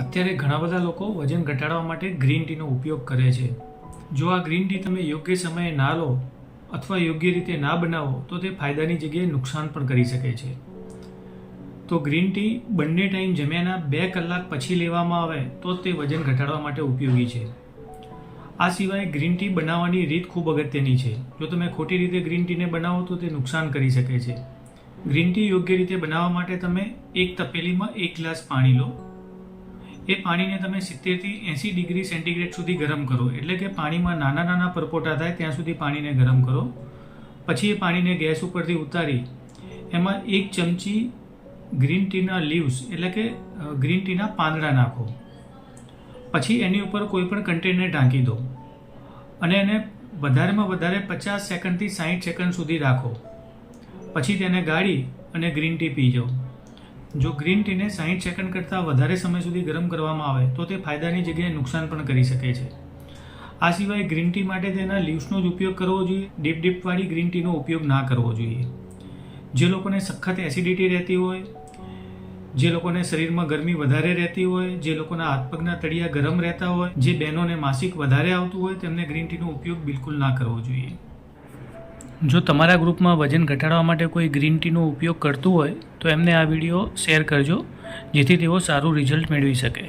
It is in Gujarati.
અત્યારે ઘણા બધા લોકો વજન ઘટાડવા માટે ગ્રીન ટીનો ઉપયોગ કરે છે. જો આ ગ્રીન ટી તમે યોગ્ય સમયે ના લો અથવા યોગ્ય રીતે ના બનાવો તો તે ફાયદાની જગ્યાએ નુકસાન પણ કરી શકે છે. તો ગ્રીન ટી બંને ટાઈમ જમ્યાના 2 કલાક પછી લેવામાં આવે તો તે વજન ઘટાડવા માટે ઉપયોગી છે. આ સિવાય ગ્રીન ટી બનાવવાની રીત ખૂબ અગત્યની છે. જો તમે ખોટી રીતે ગ્રીન ટીને બનાવો તો તે નુકસાન કરી શકે છે. ગ્રીન ટી યોગ્ય રીતે બનાવવા માટે તમે એક તપેલીમાં 1 ગ્લાસ પાણી લો. એ પાણીને તમે 70થી 80 ડિગ્રી સેન્ટીગ્રેડ સુધી ગરમ કરો, એટલે કે પાણીમાં નાના નાના પરપોટા થાય ત્યાં સુધી પાણીને ગરમ કરો. પછી એ પાણીને ગેસ ઉપરથી ઉતારી એમાં 1 ચમચી ગ્રીન ટીના લીવ્સ એટલે કે ગ્રીન ટીના પાંદડા નાખો. પછી એની ઉપર કોઈ પણ કન્ટેનરને ઢાંકી દો અને એને વધારેમાં વધારે 50 સેકન્ડથી 60 સેકન્ડ સુધી રાખો. પછી તેને ગાળી અને ગ્રીન ટી પી જાઓ. જો ગ્રીન ટીને 60 સેકન્ડ કરતાં વધારે સમય સુધી ગરમ કરવામાં આવે તો તે ફાયદાની જગ્યાએ નુકસાન પણ કરી શકે છે. આ સિવાય ગ્રીન ટી માટે તેના લીવ્સનો જ ઉપયોગ કરવો જોઈએ. ડીપવાળી ગ્રીન ટીનો ઉપયોગ ના કરવો જોઈએ. જે લોકોને સખત એસિડિટી રહેતી હોય, જે લોકોને શરીરમાં ગરમી વધારે રહેતી હોય, જે લોકોના હાથ પગના તળિયા ગરમ રહેતા હોય, જે બહેનોને માસિક વધારે આવતું હોય, તેમને ગ્રીન ટીનો ઉપયોગ બિલકુલ ના કરવો જોઈએ. જો તમારા ગ્રુપમાં વજન ઘટાડવા માટે કોઈ ગ્રીન ટીનો ઉપયોગ કરતું હોય તો એમને આ વિડીયો શેર કરજો, જેથી તેઓ સારું રિઝલ્ટ મેળવી શકે.